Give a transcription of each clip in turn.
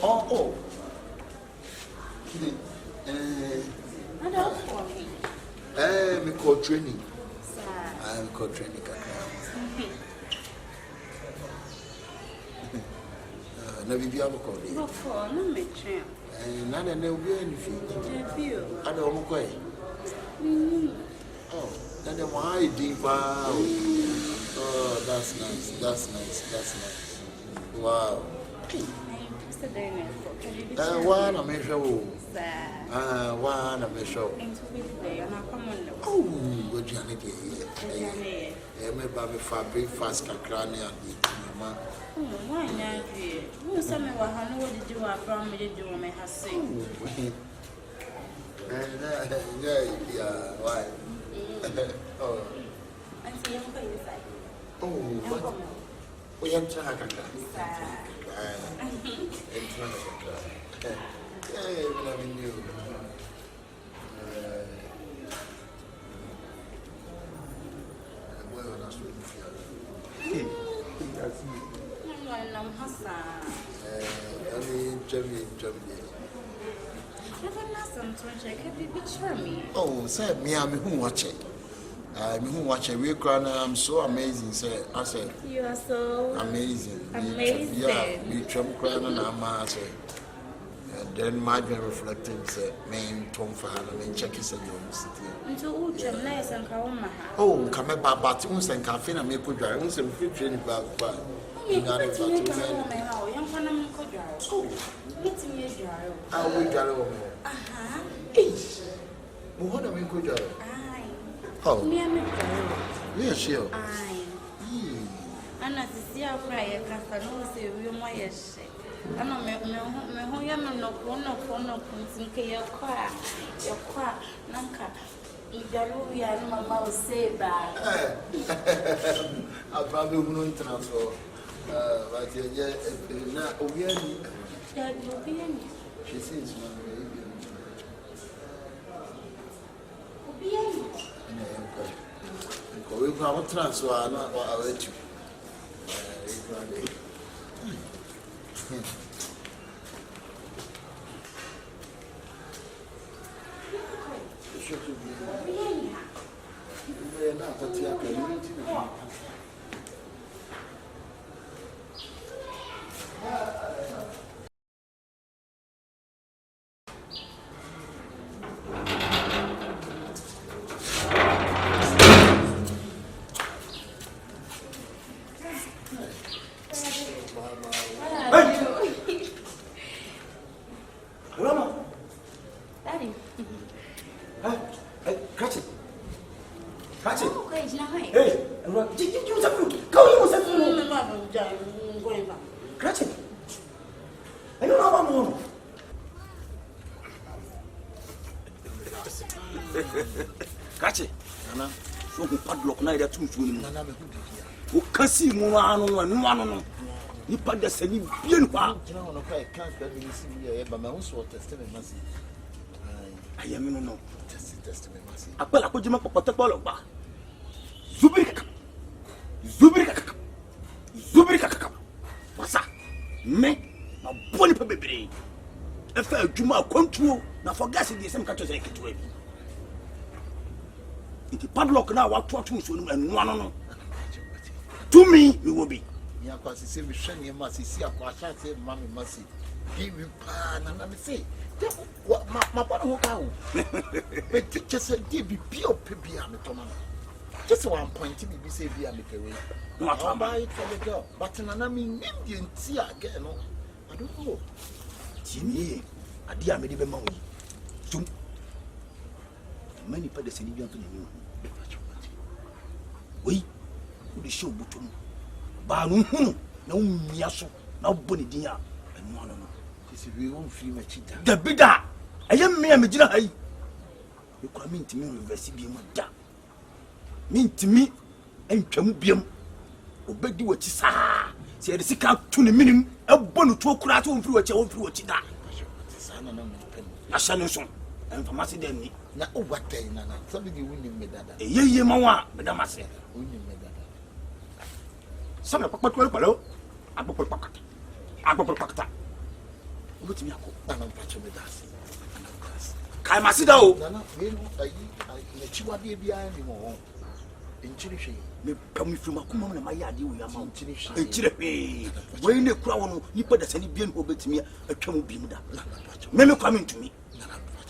Oh. Me call training. I'm called training. No, we have a call. No, for no matron. And none of them will be anything. I don't know why. Oh, then the why deep. Oh, that's nice. Wow. One, I'm sure. One, I'm sure. Oh, good Janet. Maybe fabric fast can cry near the why not? Who some of what did you have from me to do on my house? Yeah, why? Oh, I see you inside. Oh, we have to have a oh, say me, I'm who watch it. I'm who watch it. I'm so amazing. Say, I said, you are so amazing. Yeah, we Trump crown and I'm and then my dream reflecting say, main Tom for her, and check his city. Into Ucham, nice and Kauma. Oh, come back, but once and caffeine and make good drive. Once and free training back. You got it. Oh, meeting you, Jarl. I will go. Aha. What am I good job? Aye. Oh, Me and yes, sure. Aye. And as I see our cry, I can't say we are my yes. I know me home, you know, no, your car, Nanka. We are my mouth say that. I probably wouldn't transfer. But yeah, now, she says, we can't transfer. I'm not what I let you. See, no. You put the same bien. I am no testament. I put him up a bottle. Zubrik. What's up? Me, a bonny baby. If I do my control, now for gassing the same countries I get to him. In the padlock now, what to and one. To me, you will be. Yeah, because he said, we shall must see a question, say, Mammy must give you pan, and I say, what my bottle will go. But just a DB, pure pibby, and the toman. Just one point to me, be say, be a make away. Not I'll buy it for the girl, but in an Indian tea again. I don't know. Jimmy, a dear medium money. Many peddlers in Indian. We. The show button. Banu, no miaso, no bonidia, and one of them. We won't feel my cheetah. The bidder, I am me, Majina. You come in to me with Vesibium. Mean to me, and Camubium. Obey what you say. Say the sick out to the minimum, a bonnet to a crack on through a chair through a cheetah. I shall know some, and for Massy Denny. Now, what day, Nana? Somebody winning me that. A year, Mawa, Madame said. Some palo. Agopakata. What me ako? Nana mpacho me das. Kai masida o. Nana we no ayi na chiwa de bia ni mo. Enchiri hwe. Me pam fi makuma na maye ade wo yama. Enchiri hwe. We ne kura wo no nipa da sani bia no obetimi atwam bi mu da. Me kwa me ntumi.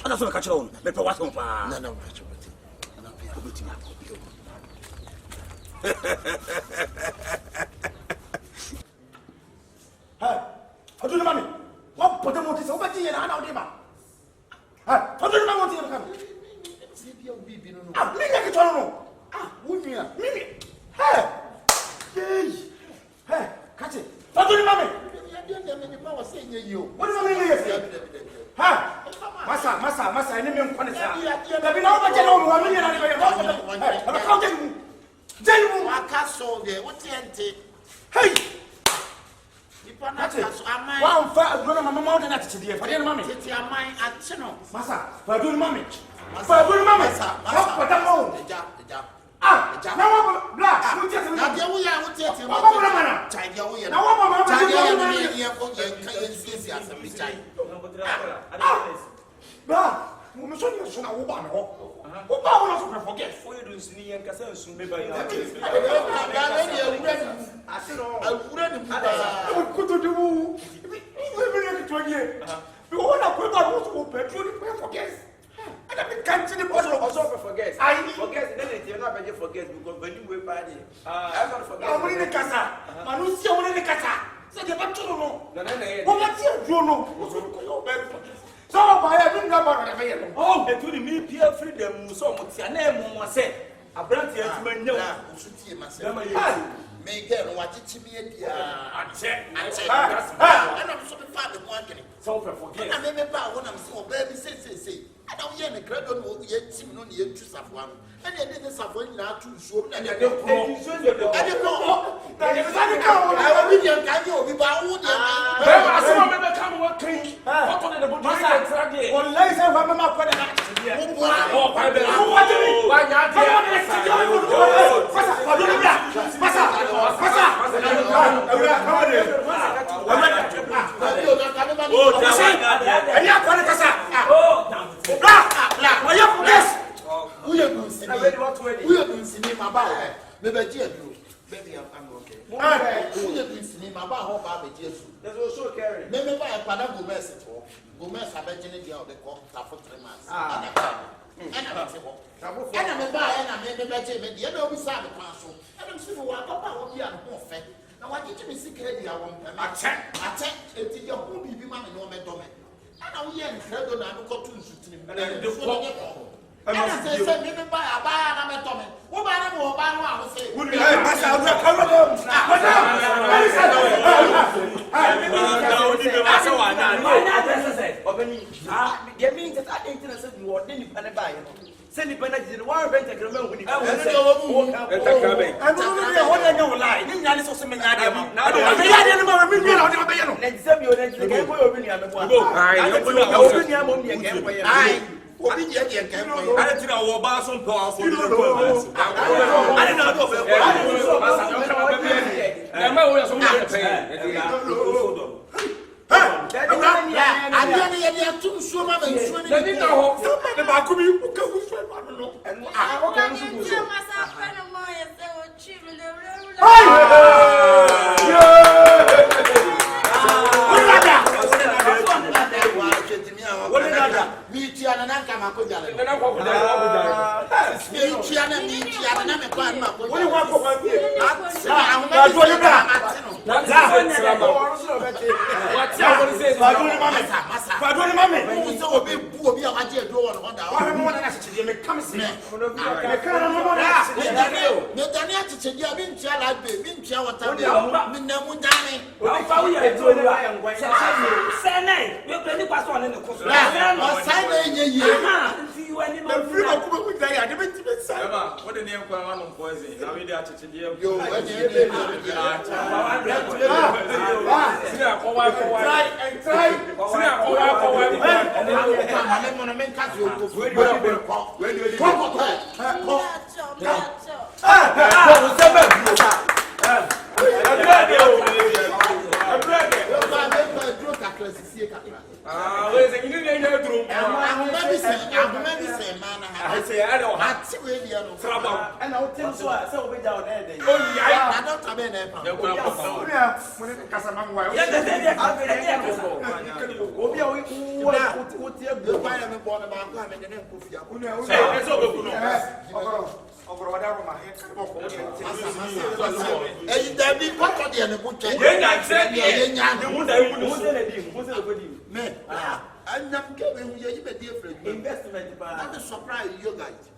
Ana so ka kire wo no. Me pe waso pa. Nana mpacho me. Nana bia obetimi ako. Hey, fadu mami. What put them on this? What you na na ma? Hey, fadu mami want you come. se bia obi bi no no. Ah, me get to no. Ah, wunua. Mimi. Hey. Hey, catch it. Fadu mami. Ya de me ni pa wa se nye yi o. What is the meaning of it? Ha! Masa, ene me nkwane sa. Da bi na o ba je na o wa me na ni be. Hey, aba ka je mu. Jeli mu. Aka so de, what ente? Hey. Aka so amai. Wa mfa agro na mama ma o de na tete de. Fa de na mami. Tete amai ache no. Masa, fadu mami. Fadu mami. Wa pata mo. Eja. Ah, na wa bla. Mu tete. Na de wo ya wo tete. Wa bla mana. Chai de wo ya. Na wa mama ma je je na ni. ye ko ye kan ye sisi asem bi chai. Ba, mo so ni so na wo ba me ho. Wo ba wo na so forget. For you don't see yen kasa nsun be ba yin. Awura ni buda. Ko to de wo. We be like to ye. We wanna go back to petrol ni forget. And I can't see the Also forget. I Forget then you not be forget because when you way party. I don't forget. I want the casa. Manu si want the casa. Say the petrol no. No. What ma ti do no. So ko yo be forget. So ba ya bi nga ba na be ye no. Oh, etu ni me pia freedom so mo tia na emu mo se. Abranti atuma nyam. Usu tie ma se. Me get no wachichi mi edia. ante. Ana so be fa de mo akene. So forget. Na me ba wo na me so ba bi sei. Ana wo ye ne credo no ye tim no ne ye tu safo am. Ana ye de safo nyina atu nsuo na de ko. Ade ko. Na ye sa ni ka wo. Ayo bi de kan ye obi ba wo de. Be ma so me be come wo kan. Foto de bo masa tra de. Wallahi say fa ma kwa de na. Wo Kwa be. Wo de ni. Wa nya de. Masa. Awura come na waje me secret dia won peme ache eti ya hu bibi ma me no me do me ana wo ye nkredo na me kotu nsutini me de fo ana se me ba aba na me to me wo ba na mo ba no a wo se masa Awura ka wo do Na odi be ma se wa na. Obeni. They mean that I think that said you are then pan by. Send the penalty to one event agreement with the And I'll tell you what, so we down there. Oh, yeah, I don't have any. And I'm giving you a different investment. I'm surprised you guys.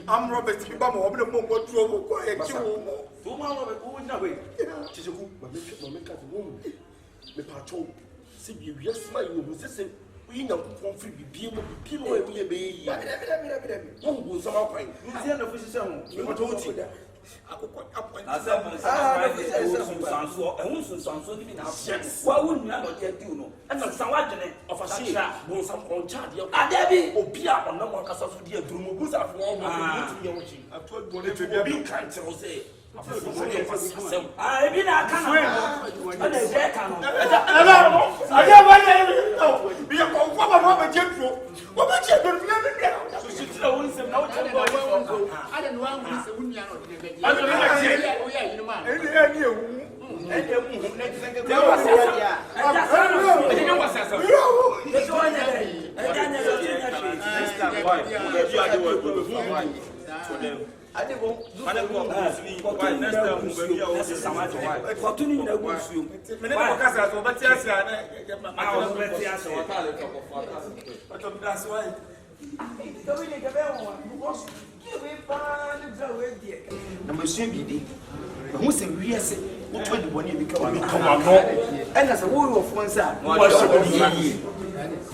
I'm Robert.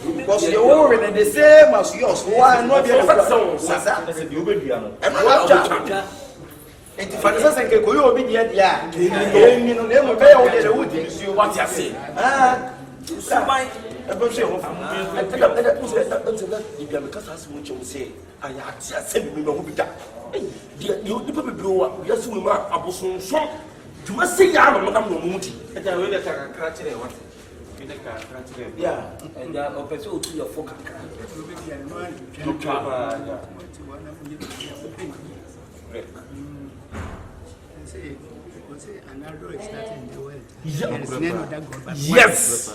Because the orange are the same as yours. Why not be a and if I say, go you be the idea, you know, they will pay all the wood. You what you say? Ah, I think I'm going to say because as much as say, I had said, we know who be that. You people blow up, yes, we are a bosom song. You must say, I'm not Moody. And I will let a crack in one. Yeah, and they are open to your folk. Yes.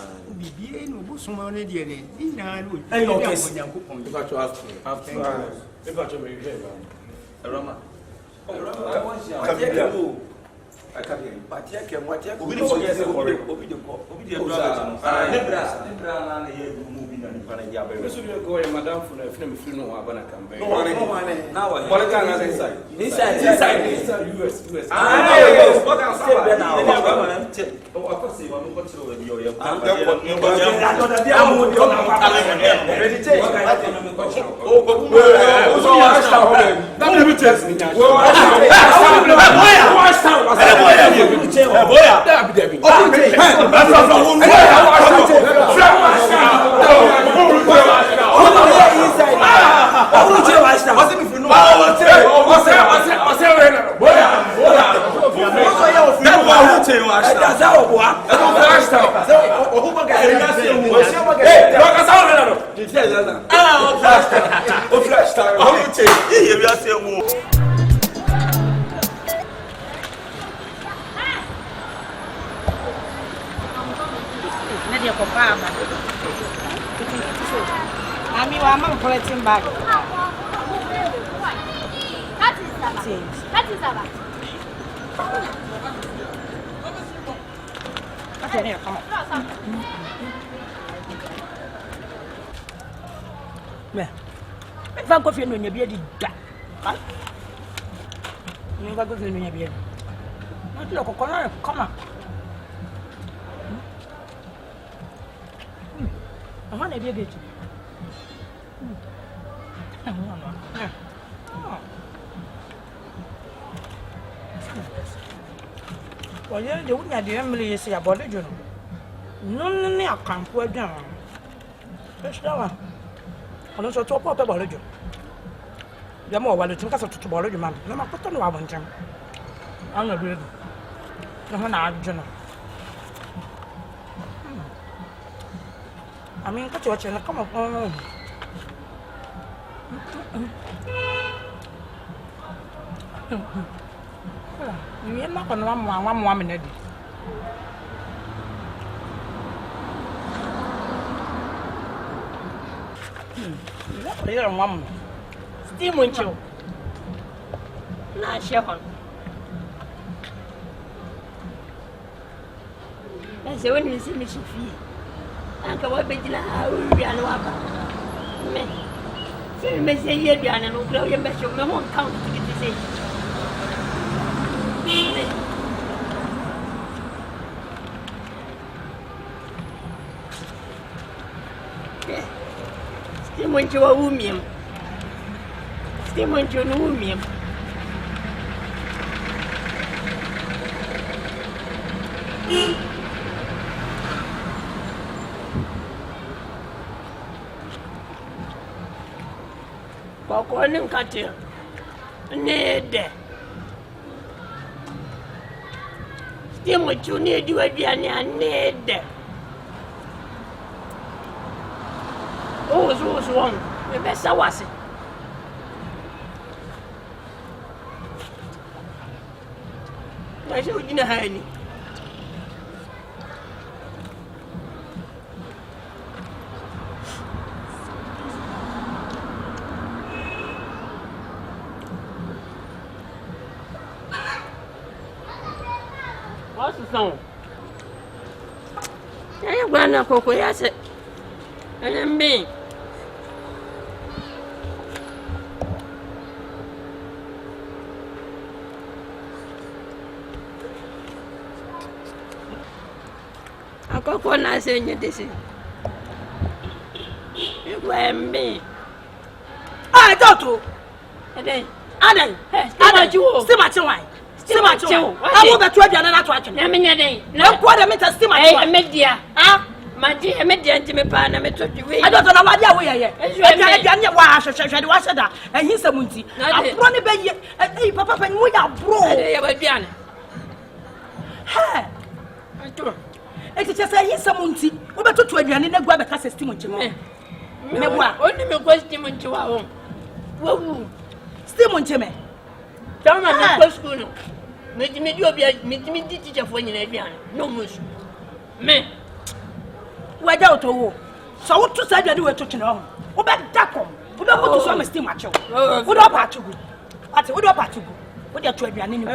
nipa na dia be. So you go and madam for na film free no abana kan be. No one. Now what? What can I say? Inside US. What can I say now? Oh, I can say one go to your I'm collecting back. Okay, come on. Me. If I go for you, you'll be dead. You go for you, you'll not look, come on. I want to be a bit. Well, yeah, they wouldn't have the Emily say about it, you know. No, I can't put down. That's that one. I don't talk about it. The more while you think of to borrow your man, no matter what I want him. I'm not ready. No one, I don't know. I mean, got you watching, come on. You're not going to one woman. You're a woman. Steam with you. Not sure. That's the one you see me. I can walk between our men. See me say, you're an old girl, you bet your mom count to get to say. Steam went to a woman. Steam went to a woman. One cut you. Need. Steam what you need, you again, need. Oh, so wrong. The best I was it. I said, you know, honey. What's the song? I am going to cook it. And then me. I cook one I say you this. You were me. I thought to. And then, Adam, still my wine. Still my chill. I will bet you another watching. I mean, no quarter meter still my media. Ah, my dear, media, Jimmy Pan, I told you. I don't know what you are yet. And you wash a wash that, and he's a moonty. I want to be a papa and we are bro. Hey, it's just a he's a moonty. We better to a and grab a cast of steam. Only me question when you are home. Steam on Jimmy. Tell my school. Make me do a teacher for you. No mush. Me. Why doubt to so what to say that you were talking on? What about that one? What about to some steam at you? What about you? What about you? What are 12 and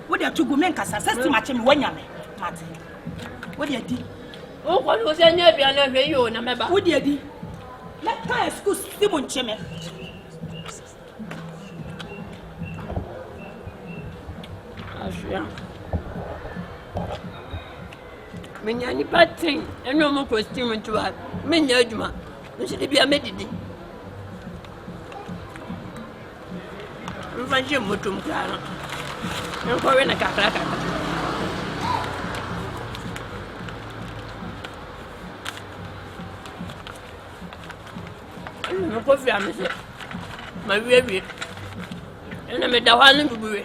what are 2 good men? Because I said to my chim when you're Martin. What do you do? O ko no se nya bia na hwe yo na meba. Wo di adi. Let ka school Simon Cheme. Ashia. Menya ni patin, eno mo costume ntua. Menya adwuma. Nse de bia medidi. Mfanche motum kana. Nko we na kakra. Ano ko fi amese. Ma wie. Ena me da hanu bubuwe.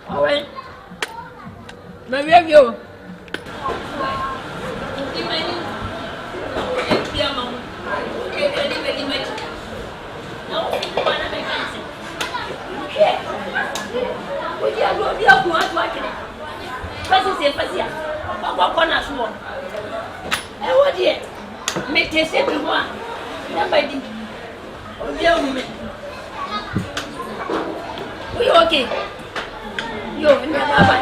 Awe. Ma wie yo. Okay. Yo, never.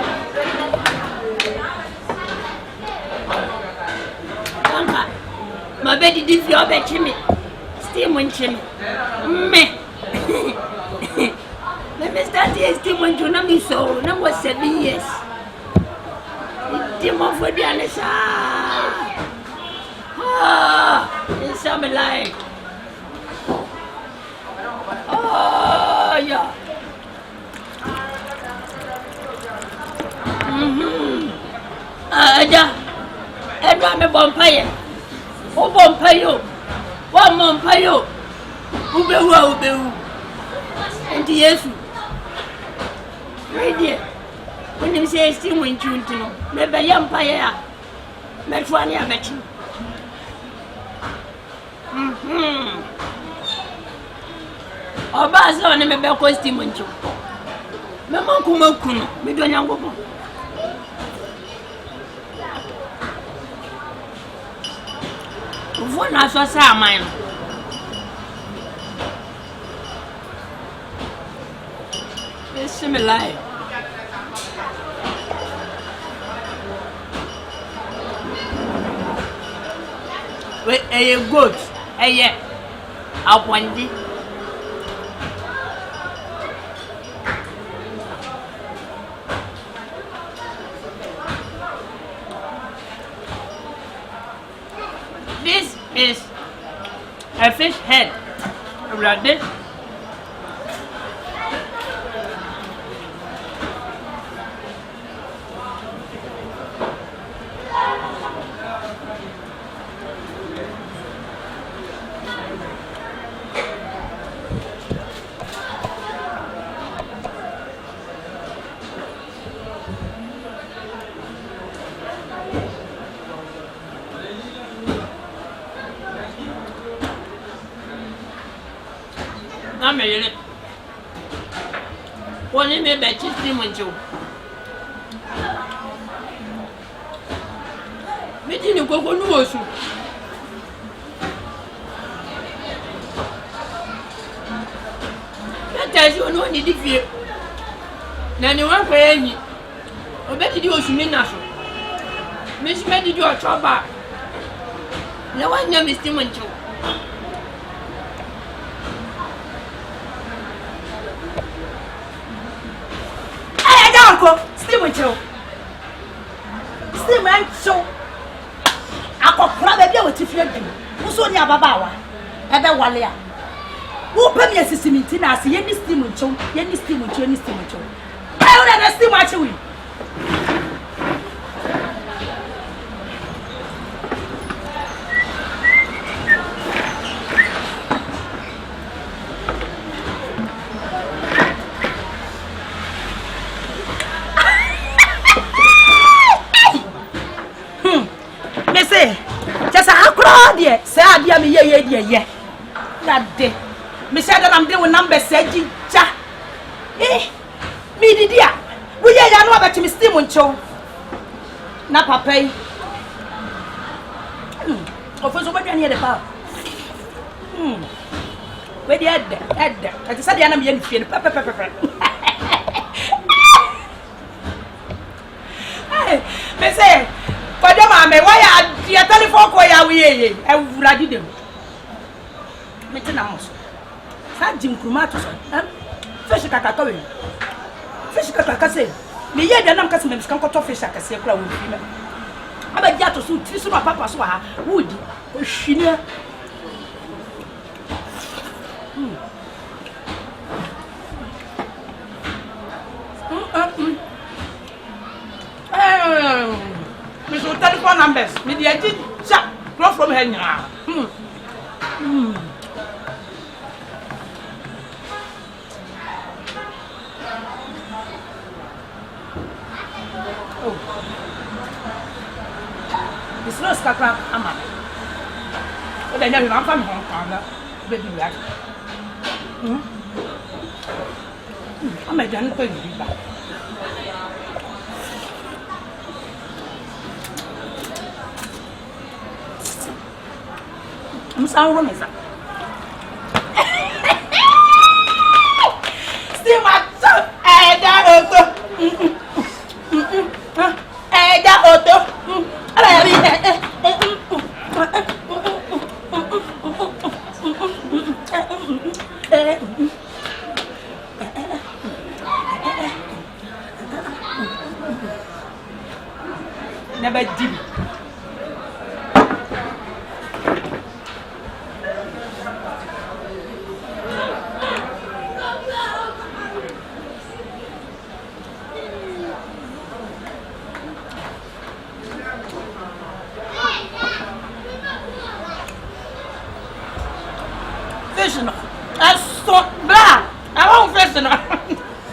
My baby did your bed, Jimmy. Steam when Jimmy. Me. Let me start here, steam when you know me so. Number 7 years. The demon for the honest. It's some life. Oh, yeah. Edwa me bompaye. O bompayo. Wa mompayo. Ubewu. Enti Yesu. Ready. When you say steam when you know. Me be yampaye a. Me twani abechi. Oba se oni me be ko steam when you. Me man kuma kunu. Me do nyangopo. Vona so sa man. It's similar. We a goat, a wandi. This is a fish head. Ready? I'm a little. One in me bet you steam with you. Meeting you go no osu. That tells you no need fear. Nanny one for any. I bet you osu me naso. Miss made you a trouble. No one name is steam with you. Steam show. Steam and show. I got crab with you. Who's on your babawa? Ever Walia. Who pay me a sissimity? I see any steam show, any steam show. I don't understand much of it. Say I dear me yeah. That day. Me said that I'm doing number said ja. Me di dia. We ya no about me steam uncho. Na papa. Of so what near the power. Where the head. I said I am yen feel papa. Hey, me say, for them me why are telephone call ya we Awura di dem. Me tena mo so. Sa jim kruma to so. Fish kaka we. Fish kaka say. Me ye da nam kase me kan koto fish akase kura wo fi me. Aba ja to so tri so papa so ha. Woodi. O hwine. Me so telephone numbers. Me dey did chat from her now. Oh. It's no scrap ama. O dey nyame am fa me hon kan na. Be di ya. Ama jan ko ni ba. I'm sorry, Mesa. See my son, that auto. That auto. Never did.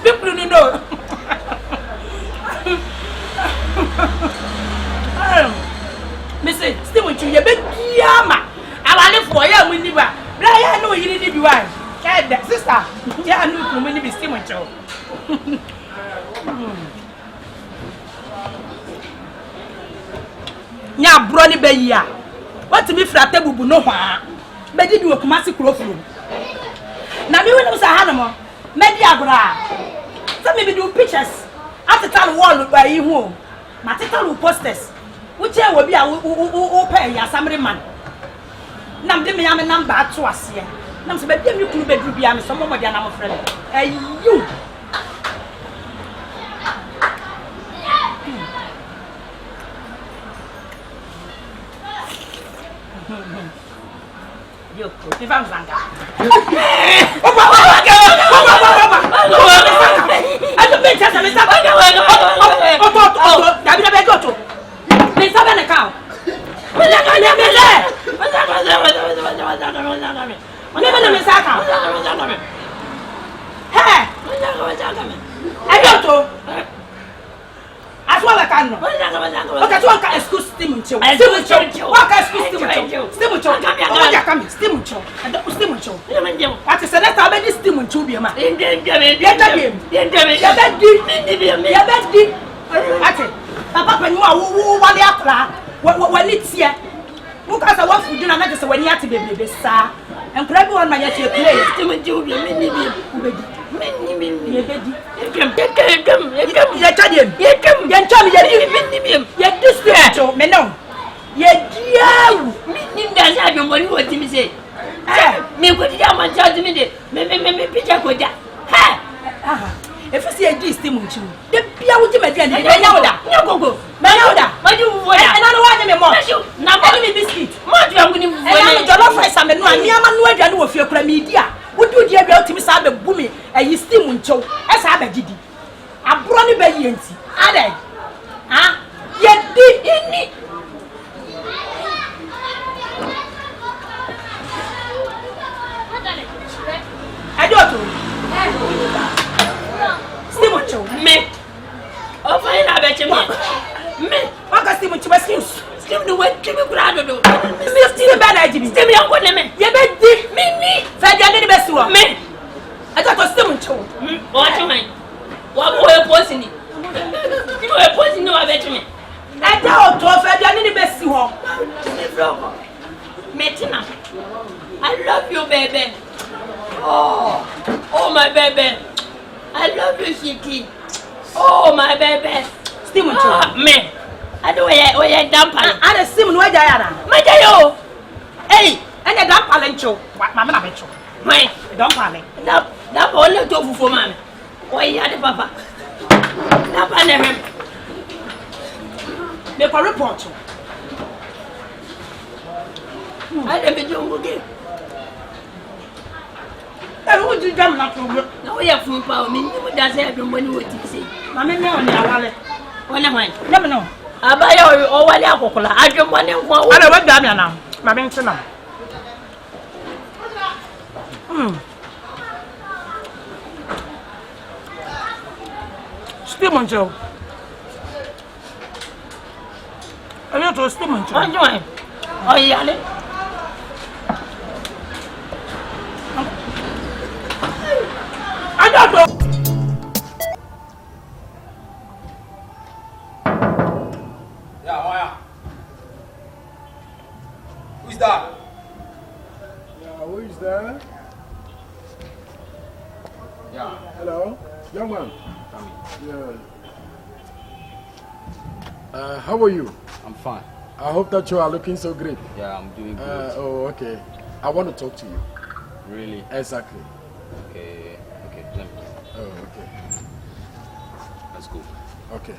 People don't know. Missy, still with you, you big yama. I live for you when you are. I know you didn't be one. Sister, yeah, I know when you be still with you. Nya broni be ya. What me frate bubu no hwa. Be di do kumasi krofuru. Na me when say hanamo, me di agora. Say me be do pictures. At the town wall by you home. Ma tell posters. Which will be a pay ya samre man. Nam de me am number to us here. Nam se be dem you kunu be do bia me some mo dia na mo friend. You. Yo, te vamos zanga. Opa. Ato be tata me saba. Opa, David be goto. Me saba na kao. Me me saka. Hey. Ayoto. Aswa la kanu. Okay, so ka excuse Steam Cho. Waka excuse Steam Cho. Steam Cho. Oja kami Steam Cho. Steam Cho. Ati se na ta be di Steam Cho bi ma. Ya be Ati papa pa nwa wo wale akra. Wani tie. Wo ka sa wa fudu na na se wani ati bebebe sa. Enkra bi won ma ya tie play. Steam Cho bi me ni bi. Ubedi. If you see a G steam, the Pia would be a go. And I don't want any more. Now, me biscuit. What you are winning? I'm jollof rice and I'm with your media. Would you dear girl to me sabe boomy and you steam uncho as I did. A brownie baby yancy. Ade. Ah, yet did in it. I don't steam uncho. Me. Oh, fine, I bet you me. What can steam uncho? Steam the way to me, Grado. Steam bad idea. Steam young women. You bet me. Fed the best one. Me. I thought was steam uncho. What you mean? What boy posting it? You were posting no, I bet me. I doubt to offer the best one. Metina. I love you, baby. Oh, my baby. I love you, Shiki. Oh, my baby. Steam uncho. Me. I do a dump. I don't see no Diana. My dear, hey, And a dump palencho. What, Mamma Bencho? my Dump paling. that only tofu for man. Why you had papa? That him. Make a report. I never do again. And who did them not to work? No, we have food power. Me, you does have the money what you say. Mamma, no, wallet. One of mine. Never know. I buy all one alcohol. I don't want them for I don't want Damian now. My Benson. Steam on Joe. I want to steam on one Joe. joint. Oh, yeah. I don't know. Yeah. Who's that? Yeah, who is there? Yeah. Hello, young man. Yeah. How are you? I'm fine. I hope that you are looking so great. Yeah, I'm doing good. Oh, okay. I want to talk to you. Really? Exactly. Okay. Let me. Oh, okay. Let's go. Okay.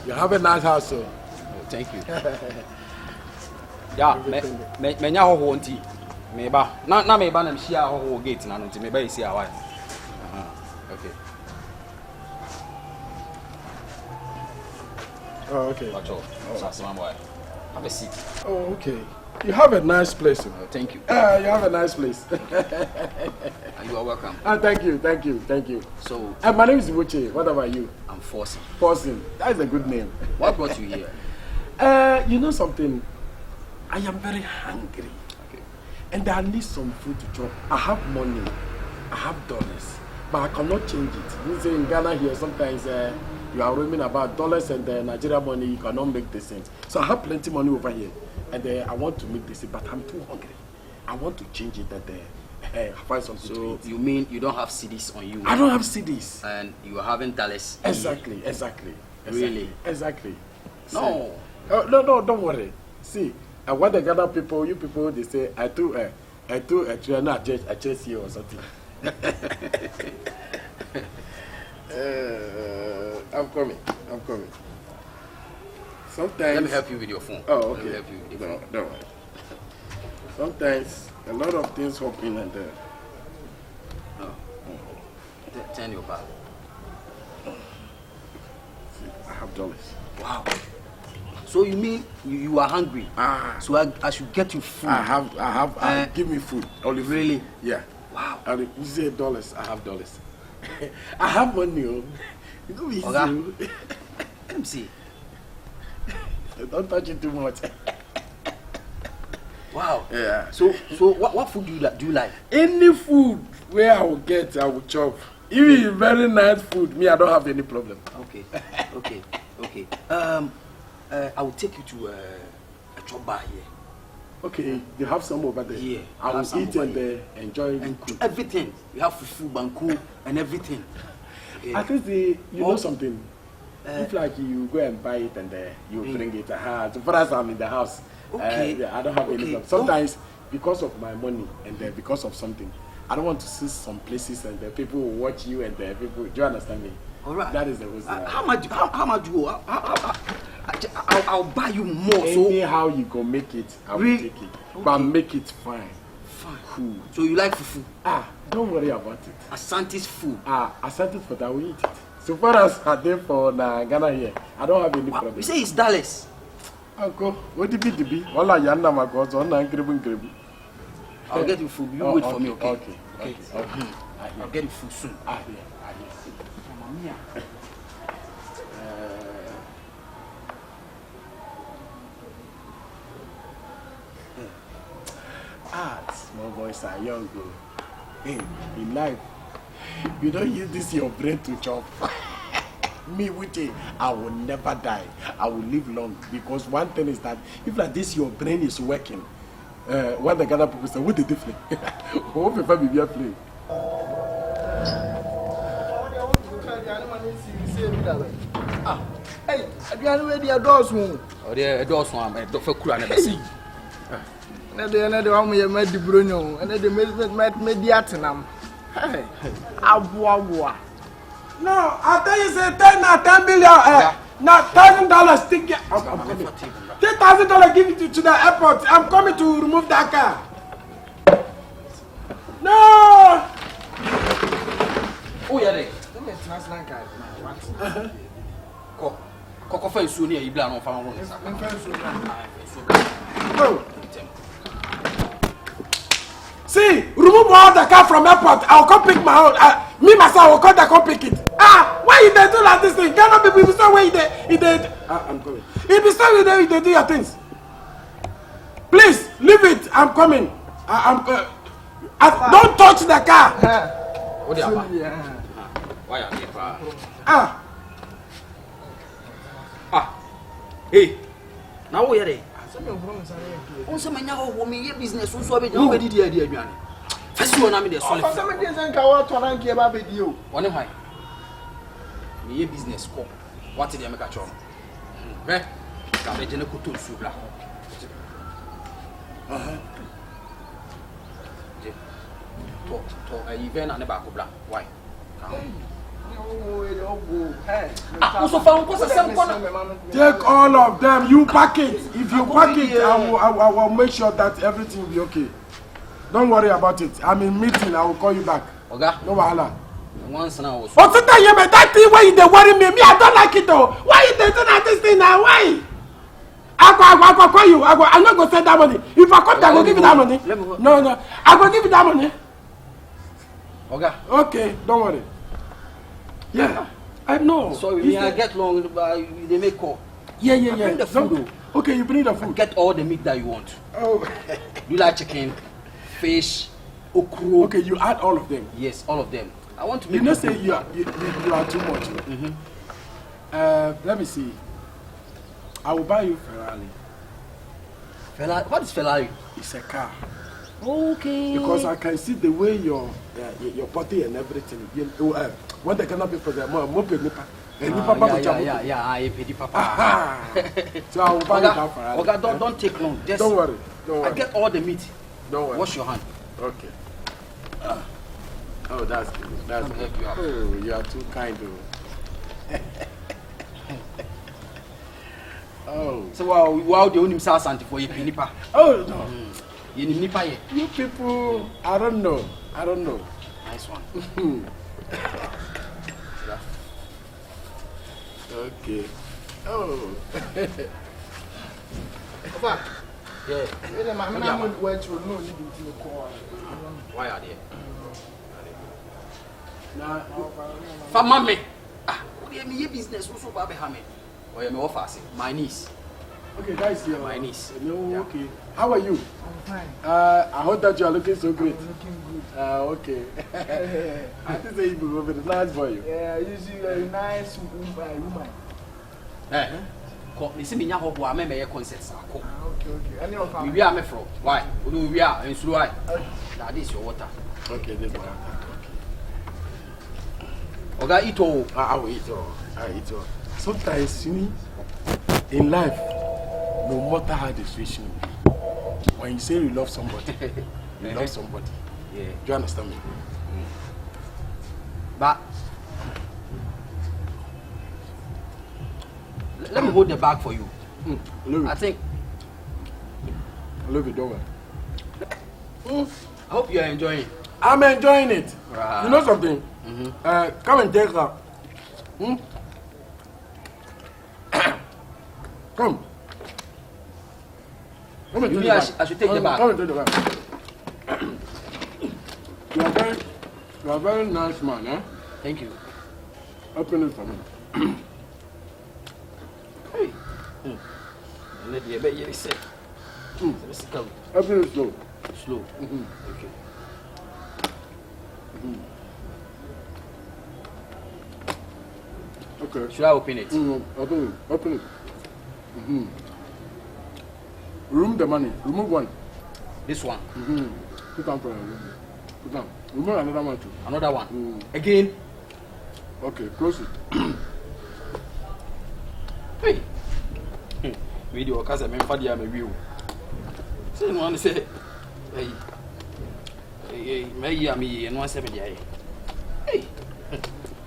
You have a nice house, sir. Oh, thank you. Yeah, me nya ho nti. Me ba. Na me ba na me shia ho gate na nti me ba isi awai. Okay. Oh, okay. Watch out. Have a seat. Oh, okay. You have a nice place. Sir. Thank you. You have a nice place. You are welcome. Thank you. So, My name is Ibuche. What about you? I'm forcing. Forcing. That is a good name. What brought you here? You know something? I am very hungry. Okay. And I need some food to chop. I have money. I have dollars. But I cannot change it. You say in Ghana here, sometimes you are roaming about dollars and Nigeria money, you cannot make the sense. So I have plenty money over here. And I want to make this, but I'm too hungry. I want to change it and find something to eat. So, you mean you don't have CDs on you? I don't have CDs. And you are having dollars? Exactly. Really? Exactly. No. No, don't worry. See, I want the Ghana people, you people, they say, I do a trainer, I chase you or something. I'm coming. Sometimes. Let me help you with your phone. Oh, okay. Let me help you with your phone. No, don't worry. Sometimes a lot of things happen and No. Turn your back. see, I have dollars. Wow. So you mean you are hungry? So I should get you food. I have. Give me food. Only food. Really? Yeah. Wow. And you say dollars. I have dollars. I have money. Oh. You go easy. Oga. Let me see. Don't touch it too much. Wow. Yeah. So what food do you like? Any food where I will get, I will chop. Even very nice food, me I don't have any problem. Okay. I will take you to a chop bar here. Okay, you have some over there. Yeah, I will eat and enjoy And cook. everything. You have fufu, banku, and everything. Okay. I think you know What? something. If like you go and buy it and you bring it, so for us I'm in the house. Okay. I don't have any Okay. problem. Sometimes because of my money and because of something, I don't want to see some places and people will watch you and people. Do you understand me? All right. That is the reason. How much? I'll buy you more. Anyhow you go make it, I will Really? take it. Okay. But make it fine. Fine. Cool. So you like fufu? Don't worry about it. Asante's food. I sent it for that, we eat it. So far as I did for Ghana here, I don't have any problem. You say it's dollars. Uncle, what did it be? All I am my gods on and I'll get you food. You wait for me, okay? Okay. I'll get you food soon. I hear. Small boys are young, bro. Hey, in life, you don't use this your brain to chop. Me, Wuche, I will never die. I will live long because one thing is that if like this your brain is working, when the Ghana people say, what did they play? What if I be play? Hey, again, ready a door's room. Or the doors one, I don't for Kura never see. Another one we made the Bruno, and then the mediatinum. Hey, Abua. No, I tell you, say 10 million. Not $1,000 ticket. $10,000 give it to the airport. I'm coming to remove that car. No. Oh, yeah, Coco face soon here, you plan on found. See, remove all the car from airport. I'll come pick my own. Me myself will come pick it. Why you they do like this thing? Cannot be people so way they. I'm coming. If you say they do your things, please leave it. I'm coming. Don't touch the car. What why are you? Hey, now where are they? Also, my now woman, business, so be already dear. First, you want me to solve some things and go out to rank about you. One of my business scope. What did you make a chum? Eh? Come in a kutu subla. To a event and a back of black. Why? Also found take all of them. You pack it. If you pack it, I will make sure that everything will be okay. Don't worry about it. I'm in meeting. I will call you back. Okay. No wahala. Once now. What's the time you made that thing where they worry me? Me, I don't like it though. Why you they doing this thing now? Why? I go call you. I'm not gonna send that money. If I come, I will give you that money. No. I will give you that money. Okay. Okay. Don't worry. Yeah. I know. So we get long. They make call. Yeah. Bring the food. Okay, you bring the food. Get all the meat that you want. Oh. You like chicken, fish, okra. Okay, you add all of them. Yes, all of them. I want to make. You know, say you are too much. Let me see. I will buy you Ferrari. Ferrari? What is Ferrari? It's a car. Okay. Because I can see the way your body and everything. What they cannot be for them. Yeah. I pay the papa. So I will buy you that Ferrari. Okay, don't take long. Just don't worry. I get all the meat. Don't worry. Wash your hand. Okay. Oh, that's good. That's good. Oh, you are too kind, though. Oh. So wow, the only sauce anti for you, nipa. Oh no. You nipa ye. You people, I don't know. Nice one. Okay. Oh. Yeah. Why are they? For mommy. We have a business also Baby Hammy. Or you may offer my niece. Okay, guys, my niece. No, yeah. Okay. How are you? I'm fine. I hope that you are looking so great. I'm looking good. Okay. I think say you will be nice for you. Yeah, you see a nice woman. Eh? You see me now who are me concerts. Okay. Any of them? We are me from. Why? We are in Surai. Now this is your water. Okay, this is my water. Okay, eat all. I will eat all. I eat all. Sometimes, you know, in life, no matter how the situation will be, when you say you love somebody, you love somebody. Yeah. Do you understand me? But let me hold the bag for you. I think. I love you, don't worry. I hope you are enjoying it. I'm enjoying it. Right. You know something? Come and take her. Come. Come and You take mean the I should take the bag? Come and take the bag. You are a very nice man, eh? Thank you. Open it for me. Hey. Let me be here. Say. Open it slow. Slow. Okay. Okay. Should I open it? Open it. Remove the money. Remove one. This one. Put down for Put down. Remove another one too. Another one. Again. Okay, close it. Hey. Video cause I remember the review. Say no one say hey. Hey, me and one 7 year. Hey.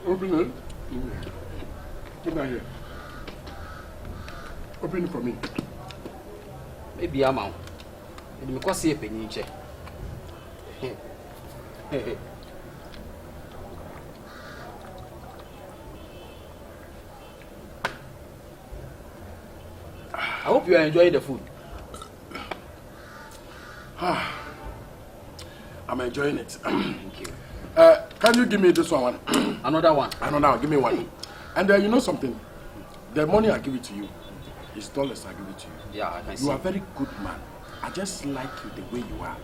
Open it. Come down here. Open it for me. Maybe I'm out. Me ko see a penny check. I hope you are enjoying the food. I'm enjoying it. Thank you. Can you give me this one? Another one. Another one. Give me one. And you know something? The money I give it to you is dollars I give it to you. Yeah, I can see. You are a very good man. I just like you the way you are.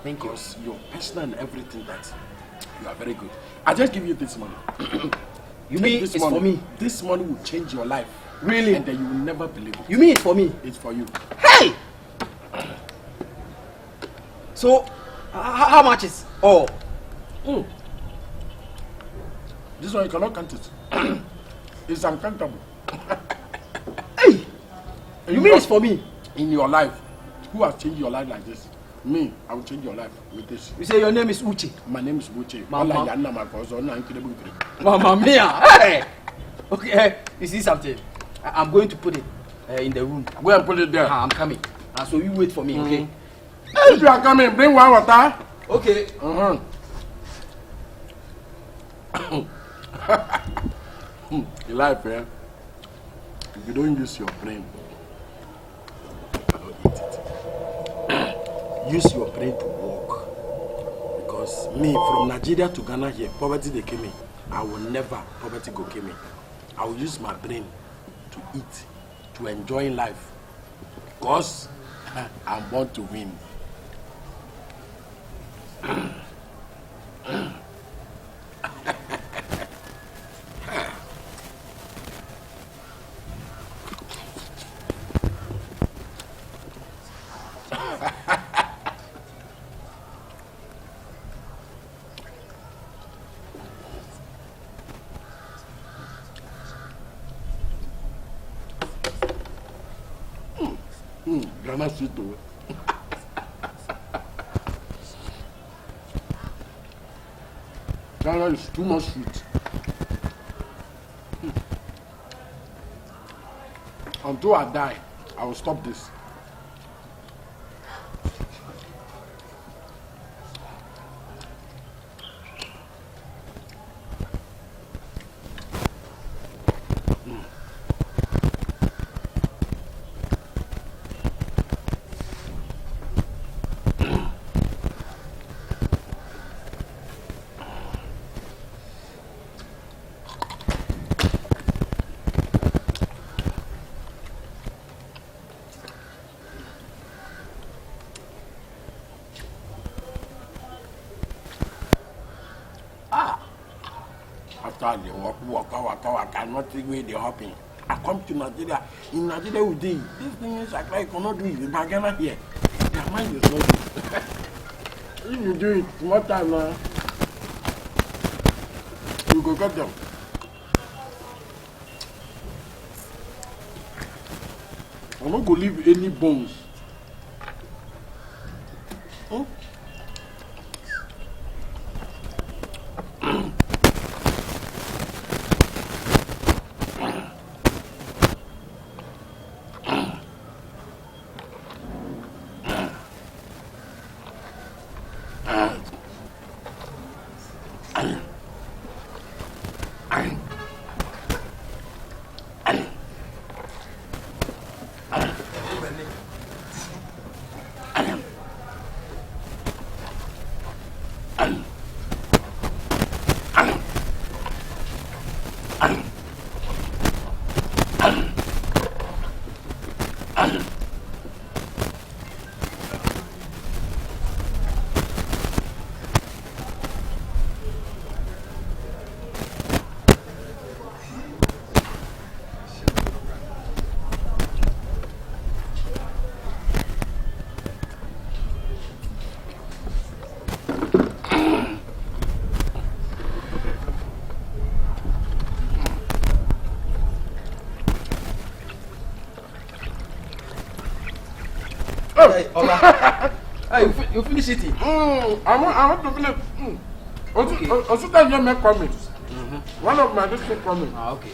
Thank you. Because your personal and everything that you are very good. I just give you this money. You mean it's money. for me? This money will change your life. Really? And then you will never believe it. You mean it's for me? It's for you. Hey! So, how much is all? This one you cannot count it. It's uncountable. Hey! You mean it's for me? In your life. Who has changed your life like this? Me, I will change your life with this. You say your name is Uche? My name is Uche. Mama Mia! Hey! Okay, you see something? I'm going to put it in the room. Go and put it there. I'm coming. So you wait for me, okay? If you are coming, bring one water. Okay. In life, if you don't use your brain, don't eat it. Use your brain to walk. Because me, from Nigeria to Ghana here, poverty they came in. I will never poverty go came in. I will use my brain to eat, to enjoy life. Because I'm born to win. Ghana sweet though. Ghana is too much sweet. Until I die, I will stop this. After the walk, I not take away the hopping. I come to Nigeria. In Nigeria, we do these things like I cannot do it. In Ghana here, their mind is not good. If you do it, more time now, you go get them. I'm not going to leave any bones. Huh? Hey, Oga. Hey, you finish eating? I want to finish. Also, that you make comments. One of my district comments. Ah, okay.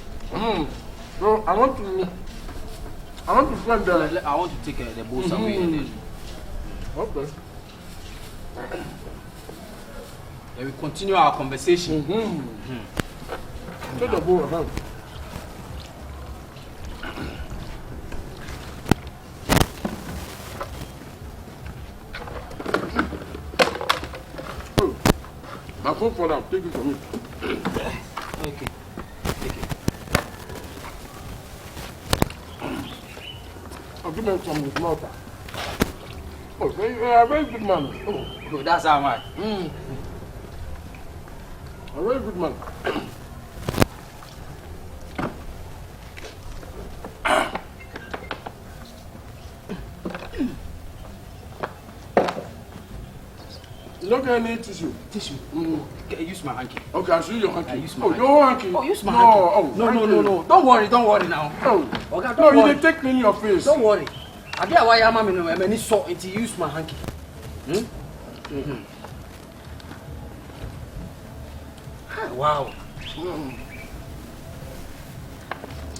So I want to find the. I want to take the bowls away. And then, Okay. then we continue our conversation. Take the bowl around. My phone for now. Take it from me. Okay. Take it. I'll give them some with water. Oh, so you are a very good man. Oh, that's how much. A very good man. You don't get any tissue? Tissue. Okay, use my hanky. Okay, I'll show you your hanky. Use my Oh, hanky. your hanky? Oh, use my no, hanky. Oh, No. Don't worry now. Oh, Okay, no, don't you worry. didn't take me in your face. Don't worry. I get why I'm in any salt until you use my hanky. Wow.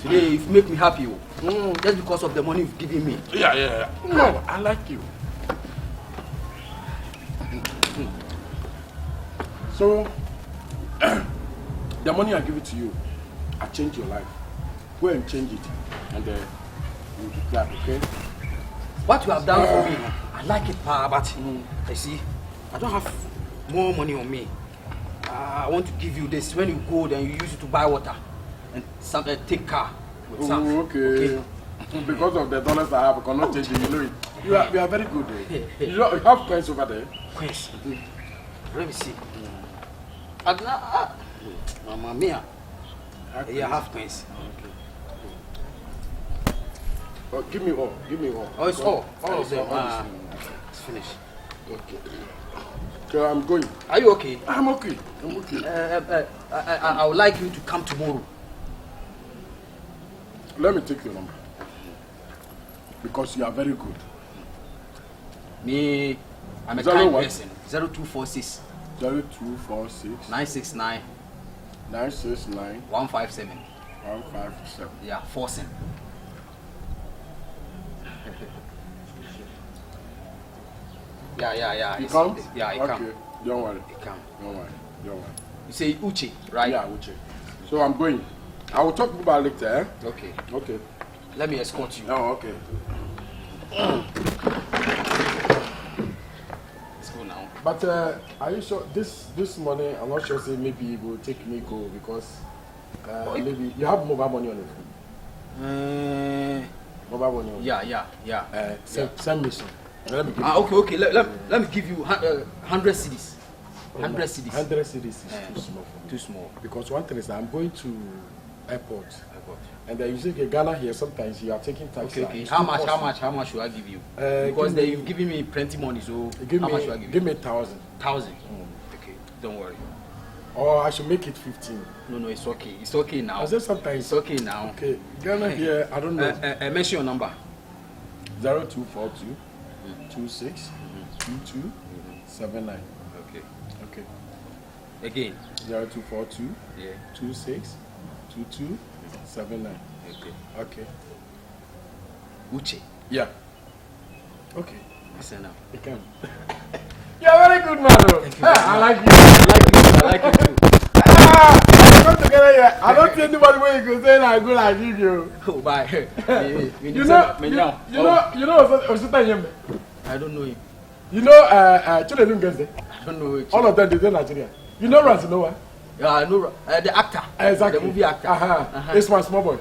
Today you've make me happy. Just because of the money you've given me. Yeah. No, I like you. So, the money I give it to you, I change your life. Go and change it, and you'll be glad, okay? What you have done for me, I like it, pa, but I see, I don't have more money on me. I want to give you this. When you go, then you use it to buy water and take car. With some. Okay. Because of the dollars I have, I cannot change it. You know it. You are very good. You have coins over there. Coins. Let me see. Mamma mia. You have coins. Oh, give me all. Oh, it's all. All of them. It's finished. Okay. So I'm going. Are you okay? I'm okay. I would like you to come tomorrow. Let me take your number. Because you are very good. Me, I'm a 01 kind person. 0246 0246 969 969 157. 157. Yeah, 4 cents. Yeah. He comes? Yeah, he okay. comes. Don't worry. He comes. Don't worry. You say Uche, right? Yeah, Uche. So I'm going. I will talk about it later, eh? Okay. Let me escort you. Oh, okay. Let's go now. But are you sure this money? I'm not sure. Say maybe it will take me go because maybe you have mobile money on your phone. Mobile money. Yeah. Send me some. Let me give Okay. Let me give you 100 cedis. 100 cedis. 100 cedis is too small for me. Too small. Because one thing is I'm going to airport. And you see Ghana here sometimes you are taking taxi. Okay. How much should I give you? Because you've given me plenty money, so how much should I give you? Give me 1,000. 1,000. Okay. Don't worry. Or I should make it 15. No, it's okay. It's okay now. I said sometimes. It's okay now. Okay. Ghana here, I don't know. Mention your number. 0242 26 22 79. Okay. Again. 0242 Yeah. 26 22 79. Okay. Uche. Yeah. Okay. Listen now. You can. You're a very good man, though. Thank you very much. I like you. I like you too. We come together here. I don't see anybody where you can say I go like you. Oh, bye. You know, I don't know him. You know, children don't get I don't know him. all of them, they don't Nigeria. You know Ransom, no one? Yeah, I know the actor. Exactly. The movie actor. It's my small boy.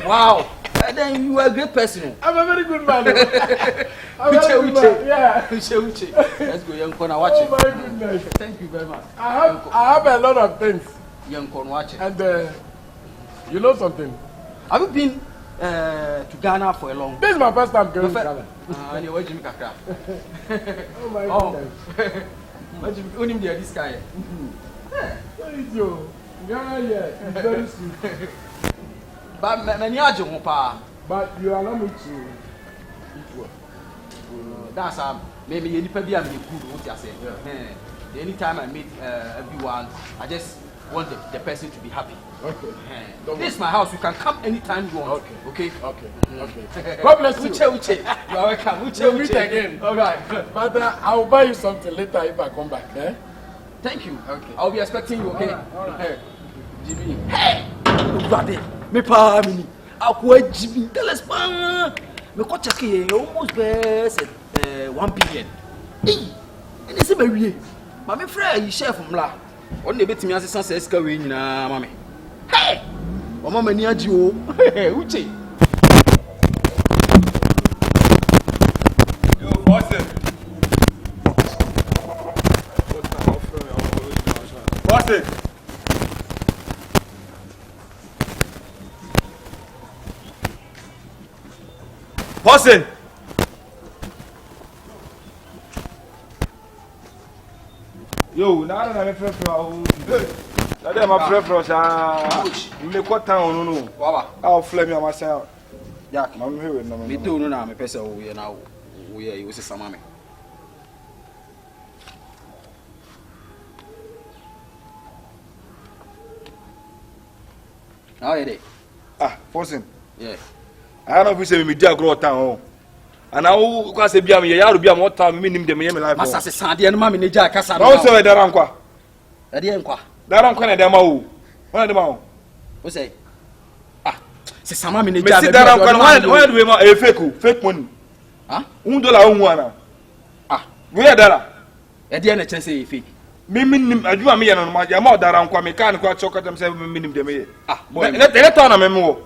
Wow. Then you are a great person. I'm a very good man. Uche. Yeah. Uche. Let's go, young Kona, watch it. Oh my goodness. Thank you very much. I have a lot of things. Young Kona, watch it. And you know something? Have you been to Ghana for a long time? This is my first time going to Ghana. Anyway, Jimmy Kakra. Oh my goodness. Only this guy. Where is you? Ghana here is very sweet. But many are Jumpa. But you allow me to eat well. That's maybe you need to be good. What you say? Anytime I meet everyone, I just want the person to be happy. Okay. This is my house. You can come anytime you want. Okay. God bless you. Uche. You are welcome. We'll meet again. All right. But I'll buy you something later if I come back. Eh? Thank you. Okay. I'll be expecting you. Okay. All right. Jimmy. Hey. Brother. Me pa mini. Akwa Jimmy. Tell us pa. Me ko check here almost best 1 billion. Hey. And it's me wie. Ma me frɛ yi chef mla. On na betimi asesa sa sika we nyina ma me. Hey! Mama mani agi o. Uche. Yo, Boston. Boston. Boston. Yo, now I'm my preference. You make what town? No. I'll flame you myself. Yeah, I'm here. Me too. No, I'm a person who now. We are using some money. How are you? Boston. Yeah. I don't know if you say me dear grow town. And now, because I be a year, be a more time, meaning the me life. Massa Sandy and Mammy Nija Casa. Also, the Ramqua. I didn't qua. That I'm kind of demo. One of them all. Who say? C'est sama mi ne ja be that when we a fake money. Ah? $1 we are there. E dey na chen say fake. Me minim aduma me ya no ma ya ma odara nkwa me kan kwa choka dem say me minim dem ye. Boy. Let turn na me mo.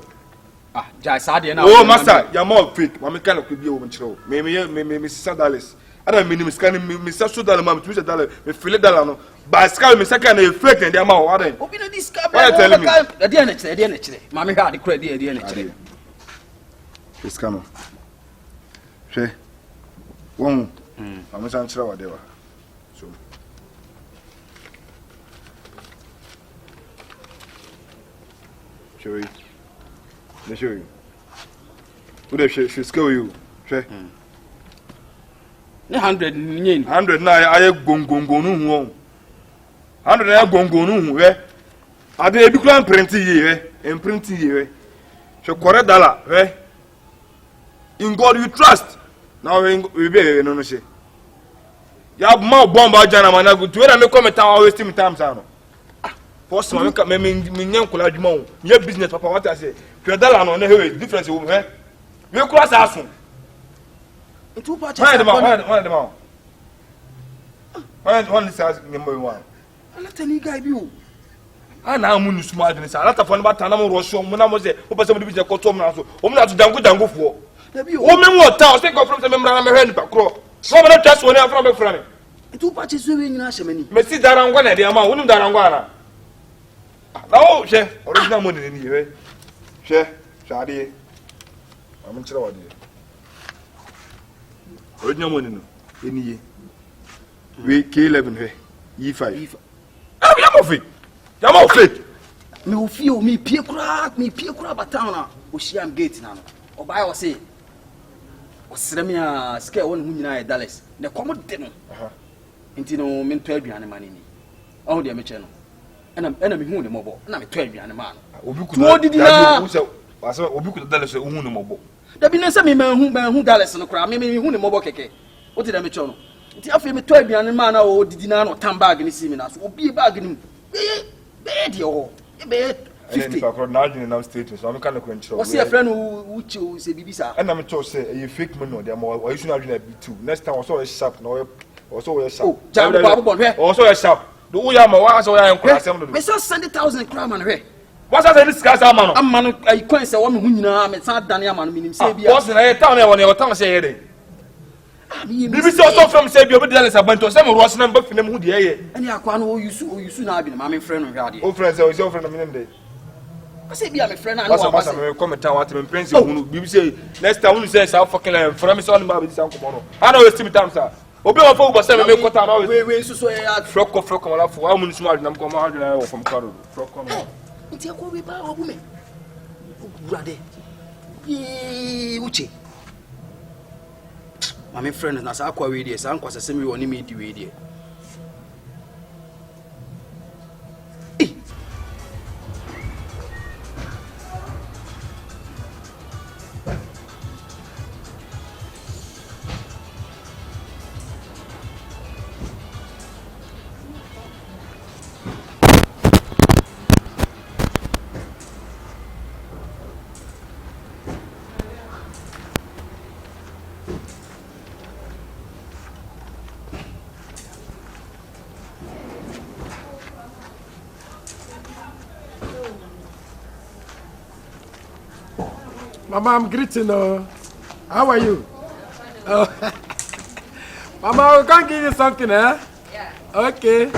Jai sa dey na. Oh master, ya ma fake. Ma me kan ko bi o me chiro. Me $60. Ada minim scan me $60 ma me $2 me feel dollar no. Ba scan me second na fake and dey ma o adan. Obi na dis scan. E dey na chire. Ma me ha dey credit e dey na chire. This cano. She. One. I'm not sure what they were. So. Show you. They show you. Who they should scale you? She. 100 nyen. 100 na aye gongongo nu hu. 100 na gongongo nu hu eh. Ade ebi kura print yi eh. En print yi eh. She correct dollar eh. In God you trust. Now we be no say. Ya ma bomb ajana mana go to me come town waste me time say no. First me nyen kula adwuma o. Me business papa what I say. Pure dollar no na he difference wo eh. We cross asun. Itu pa cha. Why the man? One this house number 1. Ala tani guy bi o. Ana amu nu suma adwene say. Ala ta fo na ba na mo ro so mo na mo say. O pese mo di business ko to mo na so. O mo na to dango fo. O me mo ta o say go from say me mra na me hwe ni pa kro. So me na twa so ni afro me fra ni. Itu pa che so we nyina hyemani. Me si darangwa na de ama, wonu darangwa na. Na o hwe, original money ni hwe. Hwe, ade. Am nchira wade. Original money no, eni ye. We K11 hwe, E5. Ya mo fake. Me ofio me pie kura batown na o shiam gate na no. Obai o say Osremia scale one who nyina $. Ne komo de no. Nti no me to aduane ma ni. Ahu de me che no. Ena me hu ne mobo. Na me to aduane ma no. Obi ku na wasa obi ku $. Hu ne mobo. Da bi ne se me hu $. No kra me hu ne mobo keke. O ti de me che no. Nti afi me to aduane ma na o didi na no tan bag ni si me na so obi bag ni mu. Be de o. Be 50 for Nigerian now status. I'm kind of control. What's your friend who say Bibisa? And I'm told say you fake money. They are usually having a B2. Next time also a sharp. No, also a sharp. Oh, Jabu Babu here. Also a sharp. The Uyama was so I am class. Me say 70,000 crown man here. What's that this guy's man? I'm man. I can't say one who na me say Daniel man minim say bia. Boss na town e won e town say here. BBC also from say bi obi $. Abanto say mo ross na mba finem hu de ye. Ani akwa no yusu na abi na my friend no hwade. O friend say o friend na minim dey. I say be my friend and what's me come town what me prince hu bi say next time when you say South fucking line from me so on ba be this am come on. I know waste me time sir. Obi o fo go say me quarter now. We so ya frok wala fo am nu smart na come how do from caro. Frok come. Nti ko we ba obu me. Brother. Uche. my friend na sa akwa we dey sa nkwa sese me woni me di we dey. Mama, I'm greeting. How are you? Mama, we can't give you something, eh? Yeah. Okay.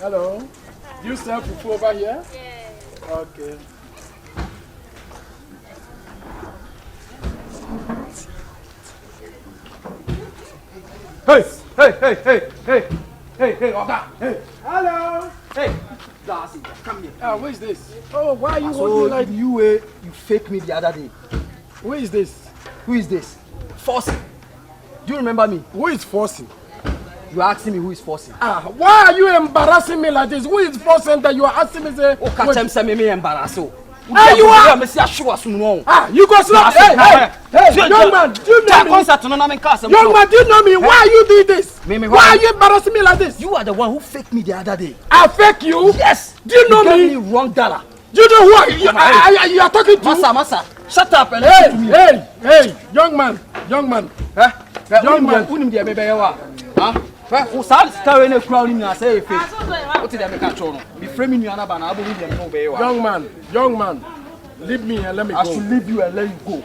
Hello. You sell fufu over here? Yeah. Okay. Hey, Oga. Hey. Hello. Hey, Darcy, come here. Where is this? Oh, why are you So walking like you faked me the other day. Where is this? Who is this? Forcing. Do you remember me? Who is forcing? You are asking me who is forcing. Why are you embarrassing me like this? Who is forcing that you are asking me? Say, oh, catch him, say me embarrass you. You are. You go slow. Hey, young man, do you know me? Young man, do you know me? Why you do this? Why are you embarrassing me like this? You are the one who faked me the other day. I fake you? Yes. Do you know me? You gave me wrong dollar. Do you know who you are talking to? Massa, shut up and listen to me. Hey, young man. Young man. Who name the baby? Huh? Who said story in a crowd in a say fake? What did I make a show? Be framing you another I believe them no way. Young man, leave me and let me go. I should leave you and let you go.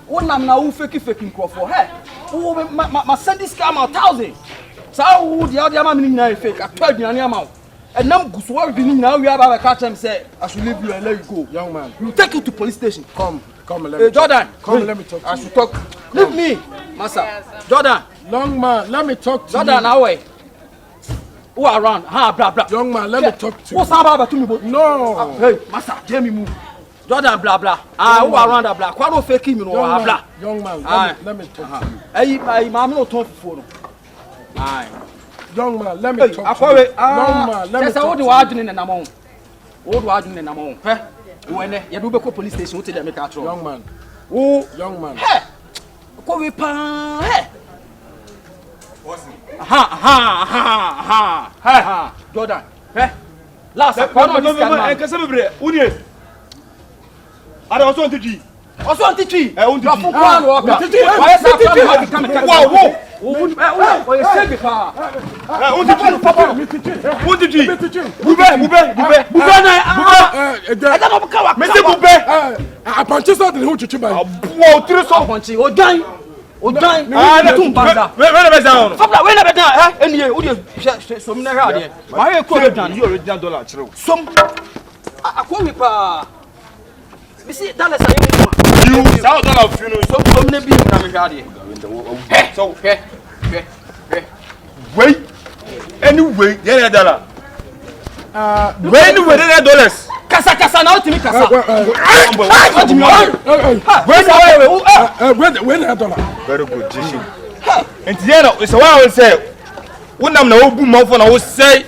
What I'm now faking Crawford. Hey, oh, my send this scam 1,000. So how the other man in fake? I told you any amount. And now now we have a catch and say I should leave you and let you go. Young man, we'll take you to police station. Come and let me Jordan, come let me talk to you. I should talk. Leave me, Massa. Yes, Jordan. Young man, let me talk to Jordan, you. Jordan, who are around? Blah blah. Young man, let me talk to you. What's about to me? No. Hey, Massa, Jamie move. Jordan, blah blah. Who are around blah? Why don't fake him? You know, blah. Young man, let me talk to you. Hey, I'm not talking for Aye. Young man, let me talk to you. Young man, let me talk to you. What do you do? When you do go police station, what did they make a trouble? Young man. Oh, young man. Hey, go we pan. Hey. Jordan. Hey. Last. Ada also on TG. Also on TG. On TG. You see, that is you sound of funeral. So many people are here. So, wait. Anyway, $10. Anyway, $10. Kasa now to me kasa. When $1. Very good, Jishi. And then it's what I will say. When I'm no boom mouth on, I will say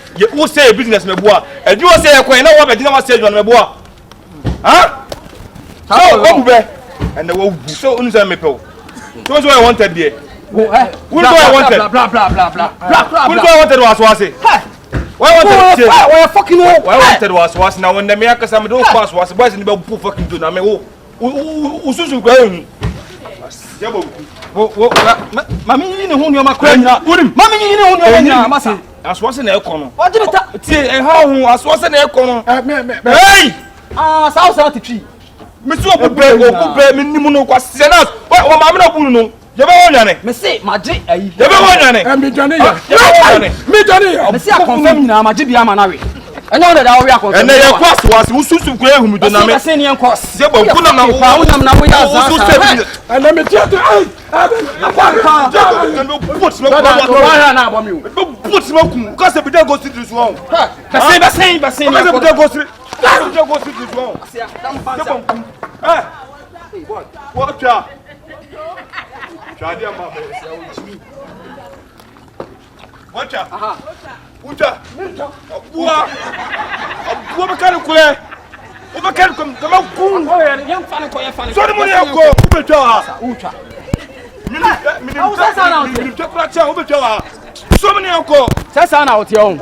business me boy. And you say I can't know what I didn't say on me boy. Huh? And the will so unza me po. So what I wanted there. Who do I wanted? Blah blah blah blah. Who do I wanted was it? Why wanted? Why fucking no? Why wanted was now when the America some don't pass was boys in the fucking do na me who susu go. Mami ni ne hu ni o makra nyina. Mami ni ne hu ni o nyina masa. Aswase na ekọ no. What did it? Tie ha hu aswase na ekọ no. Hey! South tree. Me so obube me nimu no kwase na o ma me na bunu no. Je be wonyane. Me say maje ayi. Je be wonyane. Me dwane ya. Me say I confirm nyina maje bia ma na we. And now that I will and then cost was who to go whom do not say any cost. They will put them now. And let me tell you, put smoke because the bidet goes to this one. But say, goes to this one. What? Watcha. Ucha. Bua. Bua bakari kule. Ubakari come kum. Young fan ko ya fan. So the money go. Ubetwa. Ucha. Mini. So many uncle. Sasa na hotel.